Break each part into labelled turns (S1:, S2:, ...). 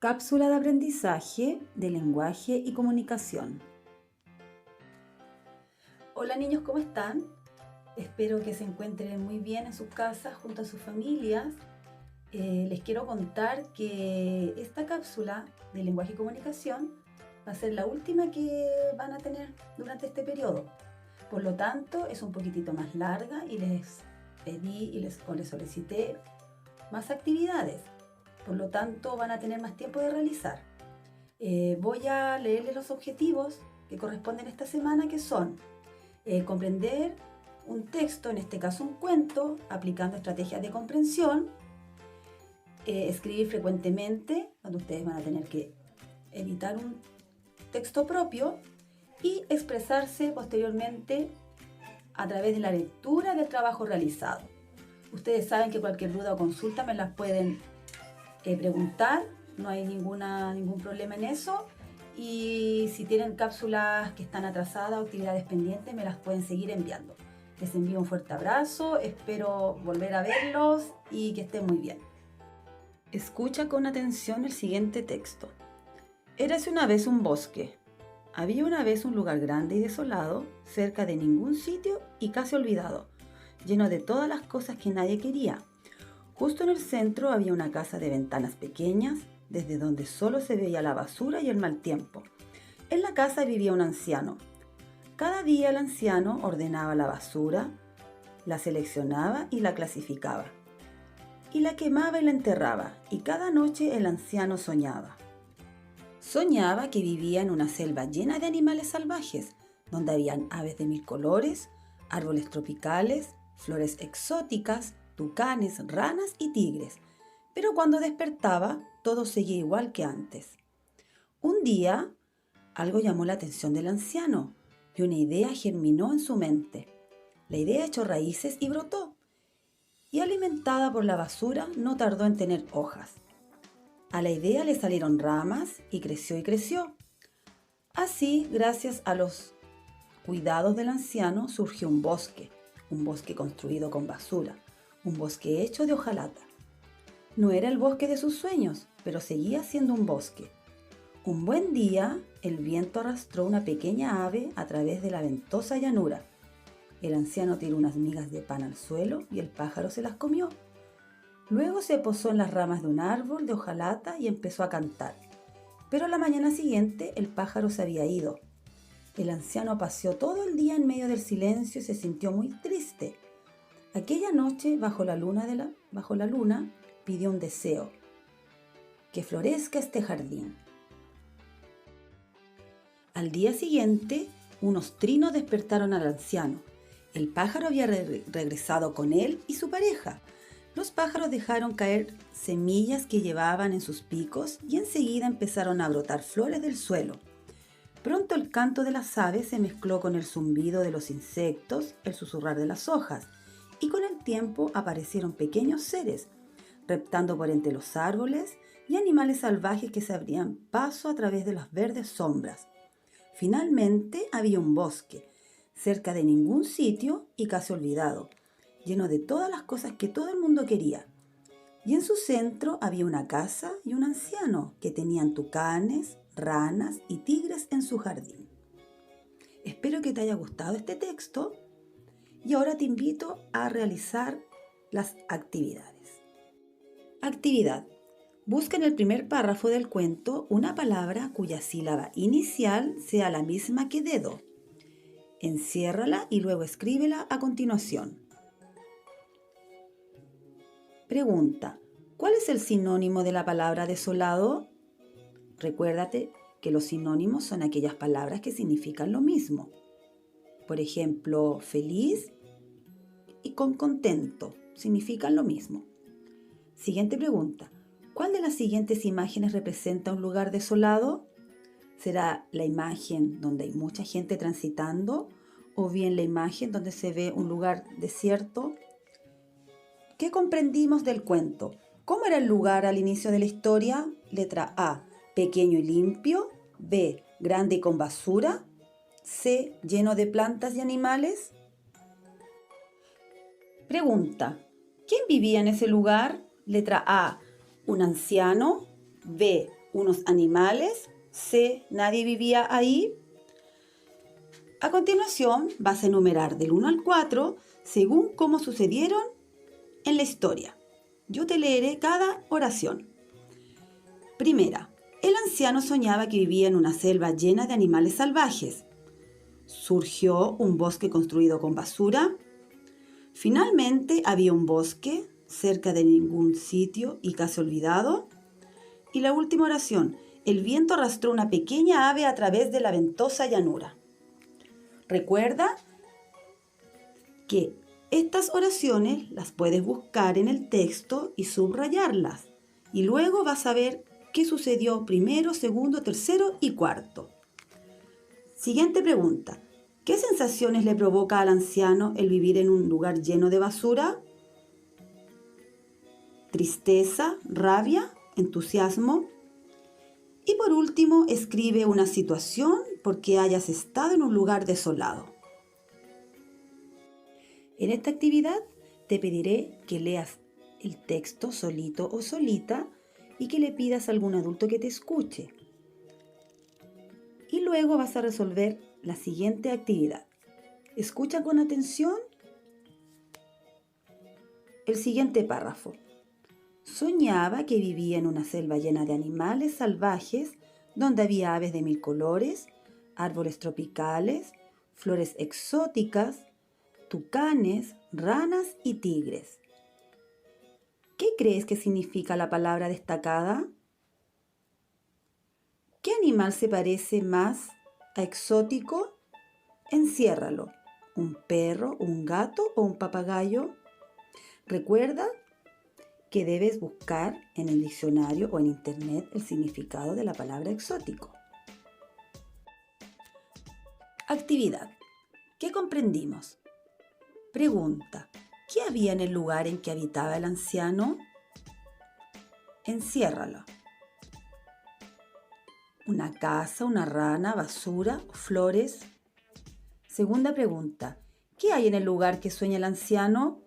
S1: Cápsula de aprendizaje de lenguaje y comunicación. Hola niños, ¿cómo están? Espero que se encuentren muy bien en sus casas junto a sus familias. Les quiero contar que esta cápsula de lenguaje y comunicación va a ser la última que van a tener durante este periodo. Por lo tanto, es un poquitito más larga y les pedí y les solicité más actividades. Por lo tanto, van a tener más tiempo de realizar. Voy a leerles los objetivos que corresponden esta semana, que son comprender un texto, en este caso un cuento, aplicando estrategias de comprensión, escribir frecuentemente, donde ustedes van a tener que editar un texto propio, y expresarse posteriormente a través de la lectura del trabajo realizado. Ustedes saben que cualquier duda o consulta me las pueden preguntar, no hay ningún problema en eso, y si tienen cápsulas que están atrasadas o actividades pendientes me las pueden seguir enviando. Les envío un fuerte abrazo, espero volver a verlos y que estén muy bien. Escucha con atención el siguiente texto. Érase una vez un bosque. Había una vez un lugar grande y desolado, cerca de ningún sitio y casi olvidado, lleno de todas las cosas que nadie quería. Justo en el centro había una casa de ventanas pequeñas, desde donde solo se veía la basura y el mal tiempo. En la casa vivía un anciano. Cada día el anciano ordenaba la basura, la seleccionaba y la clasificaba, y la quemaba y la enterraba, y cada noche el anciano soñaba. Soñaba que vivía en una selva llena de animales salvajes, donde habían aves de 1000 colores, árboles tropicales, flores exóticas, tucanes, ranas y tigres, pero cuando despertaba todo seguía igual que antes. Un día, algo llamó la atención del anciano y una idea germinó en su mente. La idea echó raíces y brotó, y alimentada por la basura no tardó en tener hojas. A la idea le salieron ramas y creció y creció. Así, gracias a los cuidados del anciano, surgió un bosque construido con basura, un bosque hecho de hojalata. No era el bosque de sus sueños, pero seguía siendo un bosque. Un buen día, el viento arrastró una pequeña ave a través de la ventosa llanura. El anciano tiró unas migas de pan al suelo y el pájaro se las comió. Luego se posó en las ramas de un árbol de hojalata y empezó a cantar. Pero a la mañana siguiente el pájaro se había ido. El anciano paseó todo el día en medio del silencio y se sintió muy triste. Aquella noche, bajo la luna, pidió un deseo: que florezca este jardín. Al día siguiente, unos trinos despertaron al anciano. El pájaro había regresado con él y su pareja. Los pájaros dejaron caer semillas que llevaban en sus picos y enseguida empezaron a brotar flores del suelo. Pronto el canto de las aves se mezcló con el zumbido de los insectos, el susurrar de las hojas, y con el tiempo aparecieron pequeños seres, reptando por entre los árboles, y animales salvajes que se abrían paso a través de las verdes sombras. Finalmente había un bosque, cerca de ningún sitio y casi olvidado, lleno de todas las cosas que todo el mundo quería. Y en su centro había una casa y un anciano que tenían tucanes, ranas y tigres en su jardín. Espero que te haya gustado este texto y ahora te invito a realizar las actividades. Actividad. Busca en el primer párrafo del cuento una palabra cuya sílaba inicial sea la misma que dedo. Enciérrala y luego escríbela a continuación. Pregunta: ¿cuál es el sinónimo de la palabra desolado? Recuérdate que los sinónimos son aquellas palabras que significan lo mismo. Por ejemplo, feliz y con contento significan lo mismo. Siguiente pregunta: ¿cuál de las siguientes imágenes representa un lugar desolado? ¿Será la imagen donde hay mucha gente transitando o bien la imagen donde se ve un lugar desierto? ¿Qué comprendimos del cuento? ¿Cómo era el lugar al inicio de la historia? Letra A: pequeño y limpio. B: grande y con basura. C: lleno de plantas y animales. Pregunta: ¿quién vivía en ese lugar? Letra A: un anciano. B: unos animales. C, nadie vivía ahí. A continuación vas a enumerar del 1 al 4 según cómo sucedieron en la historia. Yo te leeré cada oración. Primera, el anciano soñaba que vivía en una selva llena de animales salvajes. Surgió un bosque construido con basura. Finalmente había un bosque cerca de ningún sitio y casi olvidado. Y la última oración, el viento arrastró una pequeña ave a través de la ventosa llanura. Recuerda que estas oraciones las puedes buscar en el texto y subrayarlas. Y luego vas a ver qué sucedió primero, segundo, tercero y cuarto. Siguiente pregunta. ¿Qué sensaciones le provoca al anciano el vivir en un lugar lleno de basura? Tristeza, rabia, entusiasmo. Y por último, escribe una situación por que hayas estado en un lugar desolado. En esta actividad te pediré que leas el texto solito o solita y que le pidas a algún adulto que te escuche. Y luego vas a resolver la siguiente actividad. Escucha con atención el siguiente párrafo. Soñaba que vivía en una selva llena de animales salvajes donde había aves de 1000 colores, árboles tropicales, flores exóticas, tucanes, ranas y tigres. ¿Qué crees que significa la palabra destacada? ¿Qué animal se parece más a exótico? Enciérralo. ¿Un perro, un gato o un papagayo? Recuerda que debes buscar en el diccionario o en internet el significado de la palabra exótico. Actividad. ¿Qué comprendimos? Pregunta. ¿Qué había en el lugar en que habitaba el anciano? Enciérralo. Una casa, una rana, basura, flores. Segunda pregunta. ¿Qué hay en el lugar que sueña el anciano?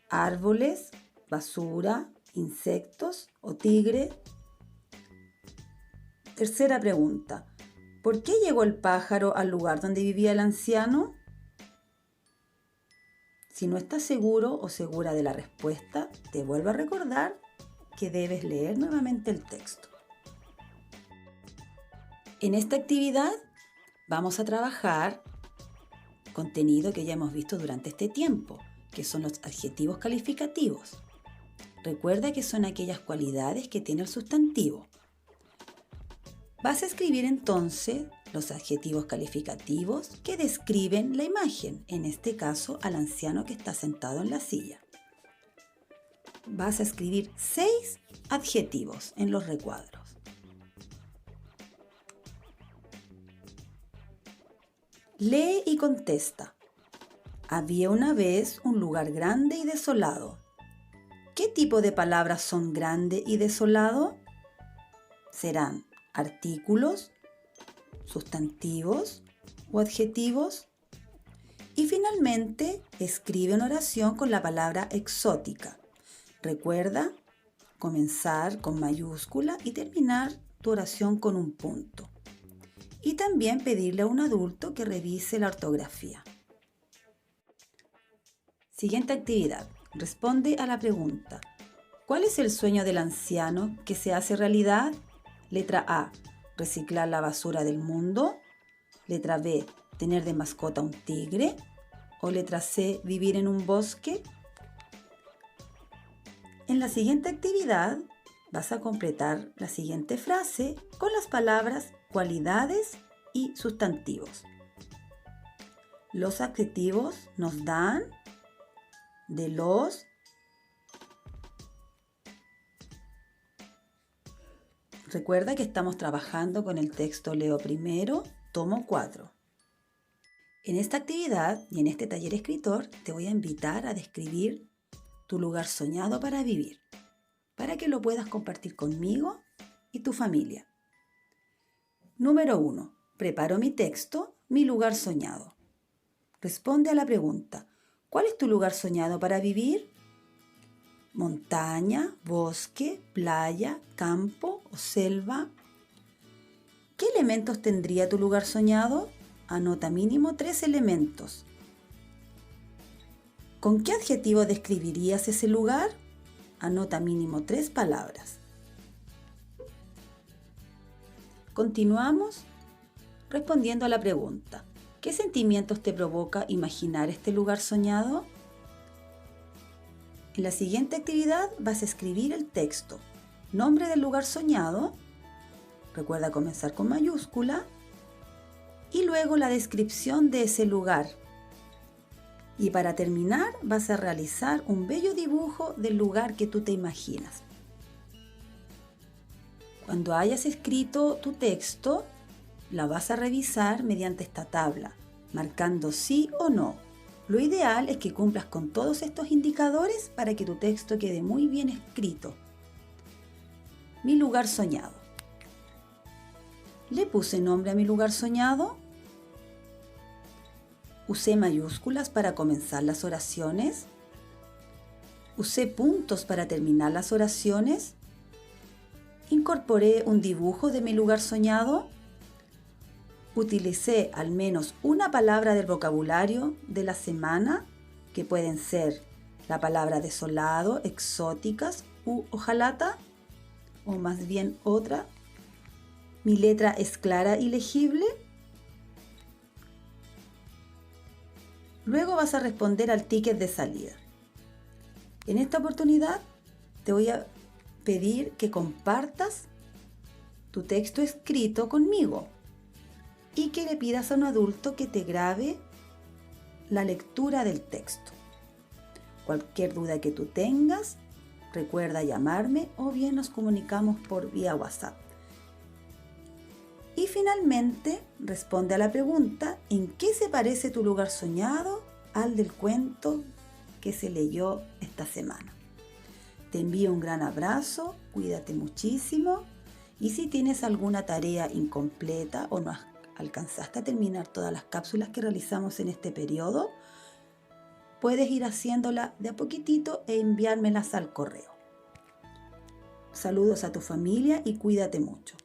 S1: Árboles, basura, insectos o tigre. Tercera pregunta. ¿Por qué llegó el pájaro al lugar donde vivía el anciano? Si no estás seguro o segura de la respuesta, te vuelvo a recordar que debes leer nuevamente el texto. En esta actividad vamos a trabajar contenido que ya hemos visto durante este tiempo, que son los adjetivos calificativos. Recuerda que son aquellas cualidades que tiene el sustantivo. Vas a escribir entonces los adjetivos calificativos que describen la imagen, en este caso al anciano que está sentado en la silla. Vas a escribir 6 adjetivos en los recuadros. Lee y contesta. Había una vez un lugar grande y desolado. ¿Qué tipo de palabras son grande y desolado? Serán artículos, sustantivos o adjetivos. Y finalmente, escribe una oración con la palabra exótica. Recuerda comenzar con mayúscula y terminar tu oración con un punto. Y también pedirle a un adulto que revise la ortografía. Siguiente actividad. Responde a la pregunta. ¿Cuál es el sueño del anciano que se hace realidad? Letra A. Reciclar la basura del mundo. Letra B. Tener de mascota un tigre. O letra C. Vivir en un bosque. En la siguiente actividad vas a completar la siguiente frase con las palabras cualidades y sustantivos. Los adjetivos nos dan de los. Recuerda que estamos trabajando con el texto Leo Primero, tomo 4. En esta actividad y en este taller escritor te voy a invitar a describir tu lugar soñado para vivir, para que lo puedas compartir conmigo y tu familia. Número 1. Preparo mi texto, mi lugar soñado. Responde a la pregunta, ¿cuál es tu lugar soñado para vivir? ¿Montaña, bosque, playa, campo o selva? ¿Qué elementos tendría tu lugar soñado? Anota mínimo 3 elementos. ¿Con qué adjetivo describirías ese lugar? Anota mínimo 3 palabras. Continuamos respondiendo a la pregunta: ¿qué sentimientos te provoca imaginar este lugar soñado? En la siguiente actividad vas a escribir el texto, nombre del lugar soñado, recuerda comenzar con mayúscula, y luego la descripción de ese lugar. Y para terminar vas a realizar un bello dibujo del lugar que tú te imaginas. Cuando hayas escrito tu texto, la vas a revisar mediante esta tabla, marcando sí o no. Lo ideal es que cumplas con todos estos indicadores para que tu texto quede muy bien escrito. Mi lugar soñado. ¿Le puse nombre a mi lugar soñado? ¿Usé mayúsculas para comenzar las oraciones? ¿Usé puntos para terminar las oraciones? ¿Incorporé un dibujo de mi lugar soñado? ¿Utilicé al menos una palabra del vocabulario de la semana, que pueden ser la palabra desolado, exóticas u hojalata, o más bien otra? ¿Mi letra es clara y legible? Luego vas a responder al ticket de salida. En esta oportunidad te voy a pedir que compartas tu texto escrito conmigo y que le pidas a un adulto que te grabe la lectura del texto. Cualquier duda que tú tengas, recuerda llamarme o bien nos comunicamos por vía WhatsApp. Y finalmente, responde a la pregunta: ¿en qué se parece tu lugar soñado al del cuento que se leyó esta semana? Te envío un gran abrazo, cuídate muchísimo, y si tienes alguna tarea incompleta o no alcanzaste a terminar todas las cápsulas que realizamos en este periodo, puedes ir haciéndola de a poquitito e enviármelas al correo. Saludos a tu familia y cuídate mucho.